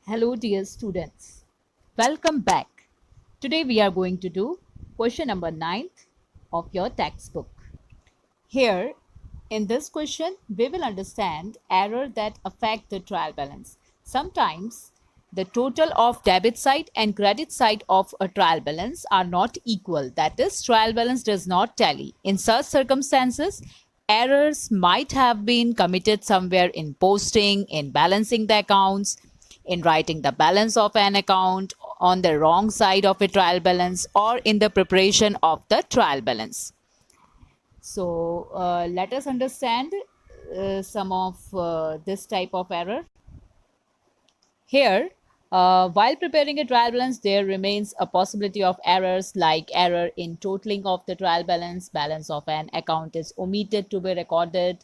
Hello, dear students. Welcome back. Today we are going to do question number 9 of your textbook. Here, in this question, we will understand error that affect the trial balance. Sometimes the total of debit side and credit side of a trial balance are not equal. That is, trial balance does not tally. In such circumstances, errors might have been committed somewhere in posting, in balancing the accounts, in writing the balance of an account on the wrong side of a trial balance, or in the preparation of the trial balance. So let us understand some of this type of error. Here, while preparing a trial balance, there remains a possibility of errors like error in totaling of the trial balance of an account is omitted to be recorded,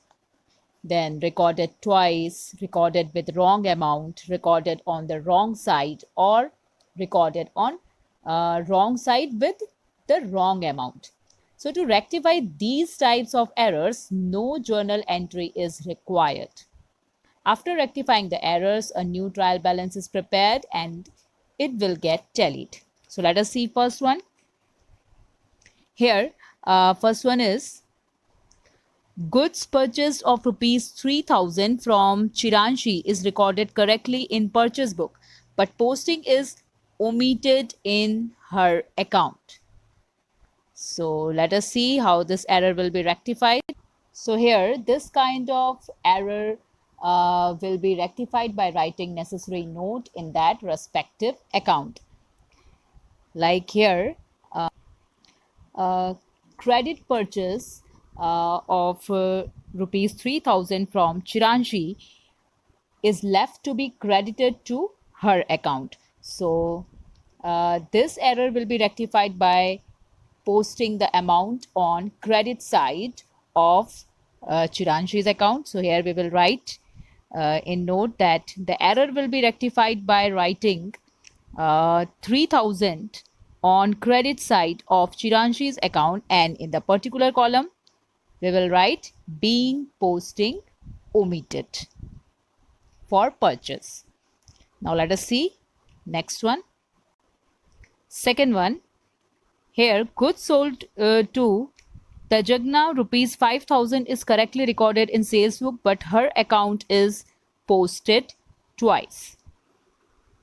then recorded twice, recorded with wrong amount, recorded on the wrong side, or recorded on wrong side with the wrong amount. So to rectify these types of errors, no journal entry is required. After rectifying the errors, a new trial balance is prepared and it will get tallied. So let us see first one. Here, first one is goods purchased of rupees 3000 from Chiranshi is recorded correctly in purchase book, but posting is omitted in her account. So let us see how this error will be rectified. So here, this kind of error will be rectified by writing necessary note in that respective account. Like here, credit purchase of rupees 3000 from Chiranshi is left to be credited to her account. So this error will be rectified by posting the amount on credit side of Chiranshi's account. So here we will write in note that the error will be rectified by writing 3000 on credit side of Chiranshi's account, and in the particular column we will write being posting omitted for purchase. Now let us see next one. Second one, here goods sold to Tajagna rupees 5000 is correctly recorded in sales book, but her account is posted twice.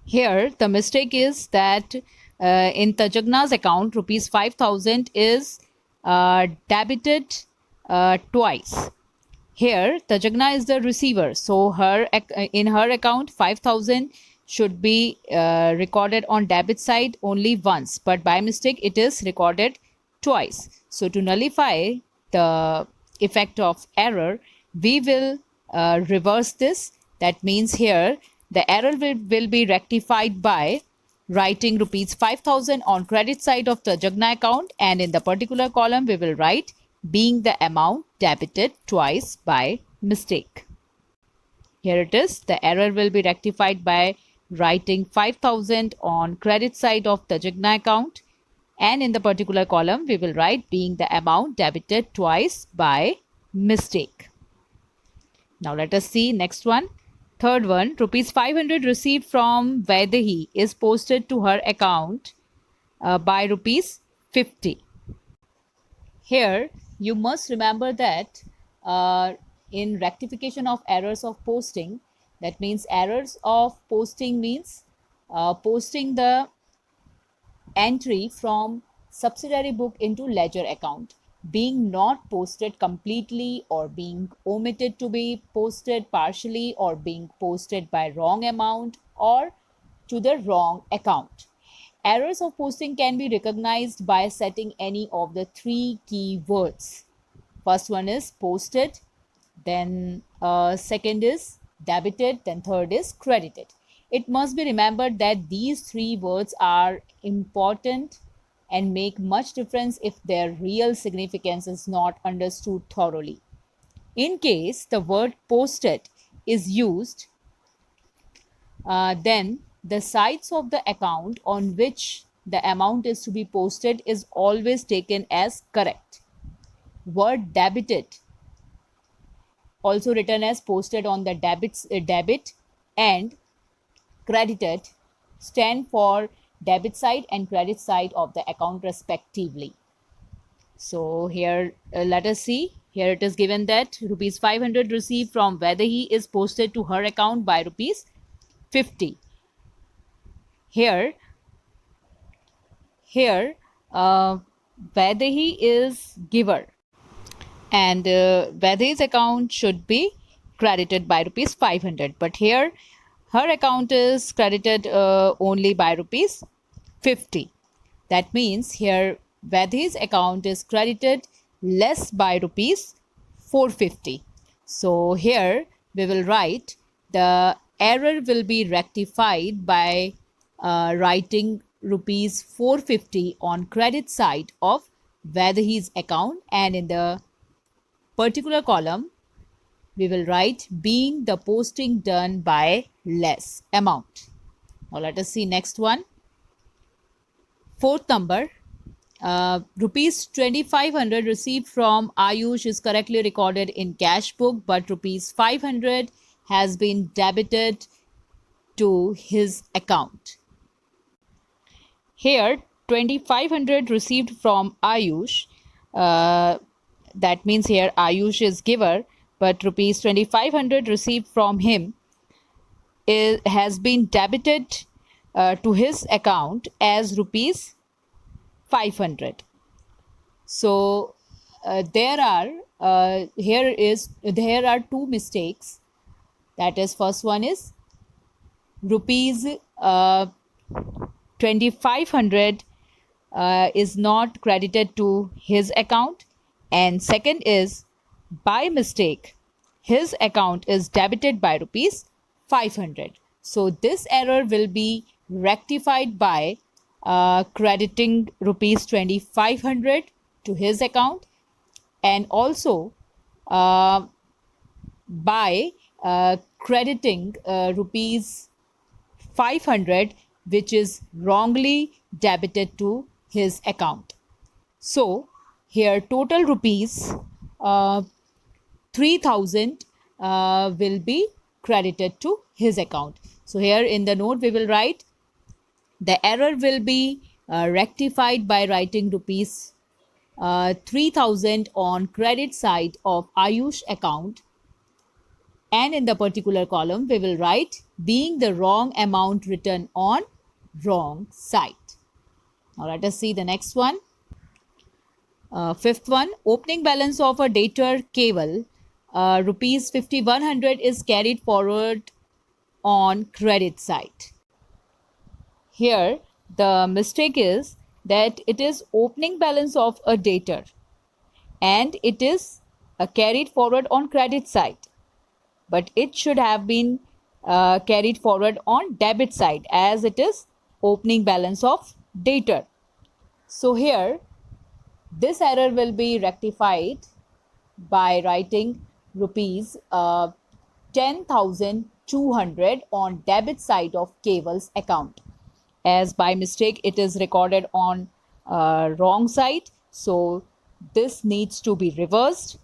Here the mistake is that in Tajagna's account rupees 5000 is debited twice. Here Tajagna is the receiver, so her in her account 5000 should be recorded on debit side only once, but by mistake it is recorded twice. So to nullify the effect of error, we will reverse this. That means here the error will be rectified by writing rupees 5000 on credit side of the Tajagna account, and in the particular column we will write being the amount debited twice by mistake. Here it is. The error will be rectified by writing 5000 on credit side of the Tajagna account, and in the particular column we will write being the amount debited twice by mistake. Now let us see next one. Third one, rupees 500 received from Vaidehi is posted to her account by rupees 50. Here you must remember that in rectification of errors of posting, that means errors of posting means posting the entry from subsidiary book into ledger account being not posted completely, or being omitted to be posted partially, or being posted by wrong amount or to the wrong account. Errors of posting can be recognized by setting any of the three keywords. First one is posted, then second is debited, then third is credited. It must be remembered that these three words are important and make much difference if their real significance is not understood thoroughly. In case the word posted is used, then the sides of the account on which the amount is to be posted is always taken as correct. Word debited, also written as posted on the debit, and credited stand for debit side and credit side of the account respectively. So here let us see. Here it is given that rupees 500 received from Vaidehi is posted to her account by rupees 50. Here Vaidehi is giver and Vaidehi's account should be credited by rupees 500. But here her account is credited only by rupees 50. That means here Vaidehi's account is credited less by rupees 450. So here we will write the error will be rectified by writing rupees 450 on credit side of Vaidehi's account, and in the particular column we will write being the posting done by less amount. Now let us see next one. Fourth number, rupees 2500 received from Ayush is correctly recorded in cash book, but rupees 500 has been debited to his account. Here 2500 received from Ayush, that means here Ayush is giver, but rupees 2500 received from him has been debited to his account as rupees 500. So there are two mistakes. That is, first one is rupees 2500 is not credited to his account, and second is by mistake his account is debited by rupees 500. So this error will be rectified by crediting rupees 2500 to his account, and also by crediting rupees 500 which is wrongly debited to his account. So here total rupees 3000 will be credited to his account. So here in the note we will write the error will be rectified by writing rupees 3000 on credit side of Ayush account, and in the particular column we will write being the wrong amount written on wrong side. Now let us see the next one. Fifth one, opening balance of a debtor Keval rupees 5100 is carried forward on credit side. Here the mistake is that it is opening balance of a debtor and it is carried forward on credit side, but it should have been carried forward on debit side as it is opening balance of debtor. So here this error will be rectified by writing rupees 10,200 on debit side of Keval's account, as by mistake it is recorded on wrong side. So this needs to be reversed.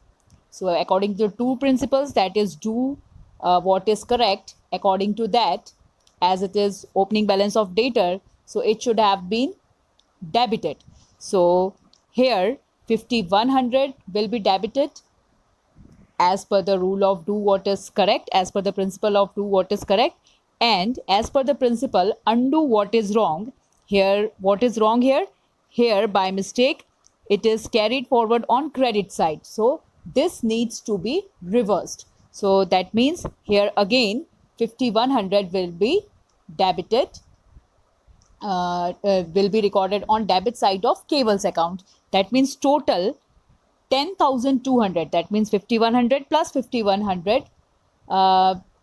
So according to two principles, that is do what is correct, according to that, as it is opening balance of debtor, so it should have been debited. So here 5100 will be debited as per the rule of do what is correct, as per the principle of do what is correct, and as per the principle undo what is wrong. Here what is wrong here? Here by mistake it is carried forward on credit side, so this needs to be reversed. So that means here again 5100 will be debited, will be recorded on debit side of Keval's account. That means total 10,200, that means 5100 plus 5100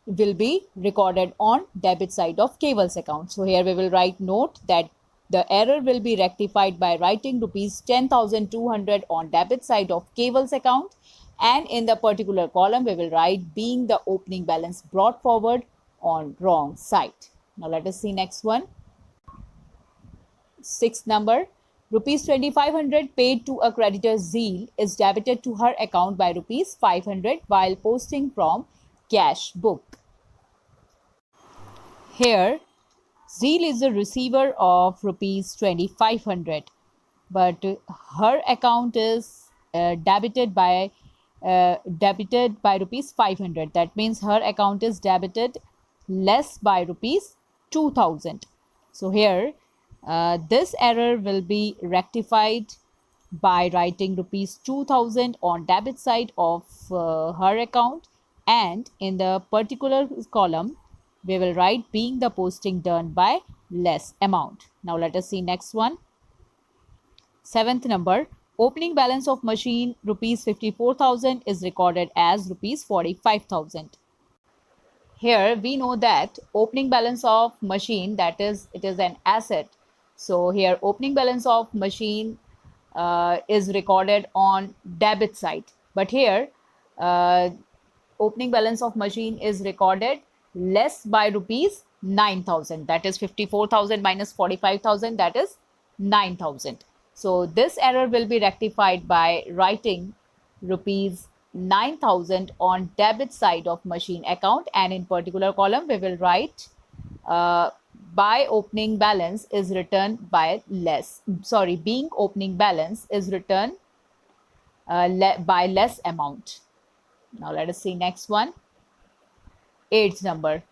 will be recorded on debit side of Keval's account. So here we will write note that the error will be rectified by writing rupees 10,200 on debit side of Keval's account, and in the particular column we will write being the opening balance brought forward on wrong side. Now let us see next one. Sixth number, rupees 2500 paid to a creditor Zeal is debited to her account by rupees 500 while posting from cash book. Here, Zeel is the receiver of rupees 2500, but her account is debited by rupees 500. That means her account is debited less by rupees 2000. So here, this error will be rectified by writing rupees 2000 on debit side of her account, and in the particular column we will write being the posting done by less amount. Now let us see next one. Seventh number, opening balance of machine rupees 54,000 is recorded as rupees 45,000. Here we know that opening balance of machine, that is, it is an asset. So here opening balance of machine is recorded on debit side, but here uh, opening balance of machine is recorded less by rupees 9,000. That is 54,000 minus 45,000, that is 9,000. So this error will be rectified by writing rupees 9,000 on debit side of machine account, and in particular column we will write uh, by opening balance is returned by less, sorry, being opening balance is returned by less amount. Now let us see next one. Eighth number,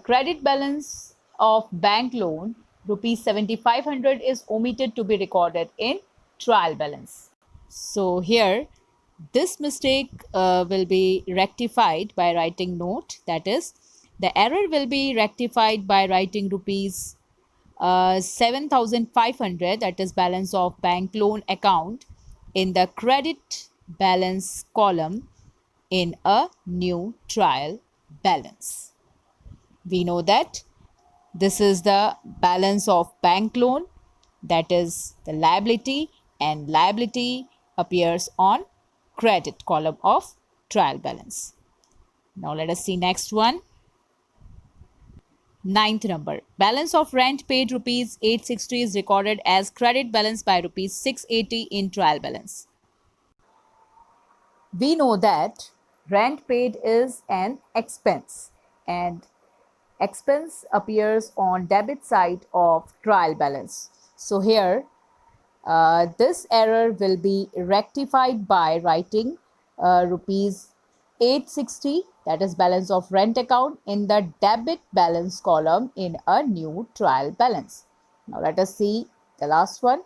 credit balance of bank loan rupees 7,500 is omitted to be recorded in trial balance. So here this mistake will be rectified by writing note, that is, the error will be rectified by writing rupees 7,500, that is balance of bank loan account, in the credit balance column in a new trial balance. We know that this is the balance of bank loan, that is the liability, and liability appears on credit column of trial balance. Now let us see next one. Ninth number, balance of rent paid rupees 860 is recorded as credit balance by rupees 680 in trial balance. We know that rent paid is an expense, and expense appears on debit side of trial balance. So here this error will be rectified by writing rupees 860, that is balance of rent account, in the debit balance column in a new trial balance. Now let us see the last one.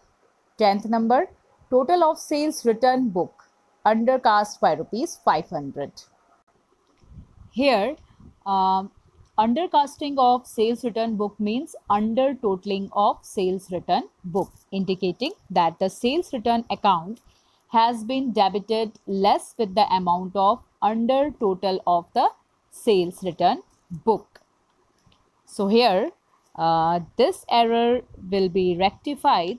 10th number, total of sales return book undercast by rupees 500. Here, undercasting of sales return book means under totaling of sales return book, indicating that the sales return account has been debited less with the amount of under total of the sales return book. So here, this error will be rectified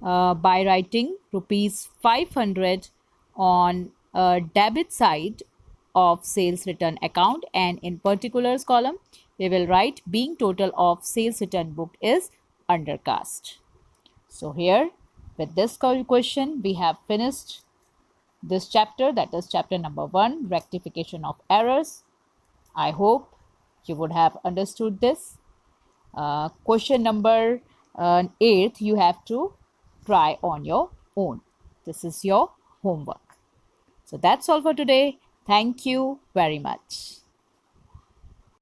by writing rupees 500 on debit side of sales return account, and in particulars column we will write being total of sales return book is undercast. So here with this question we have finished this chapter, that is chapter number 1, rectification of errors. I hope you would have understood this. Question number 8 you have to try on your own. This is your homework. So that's all for today. Thank you very much.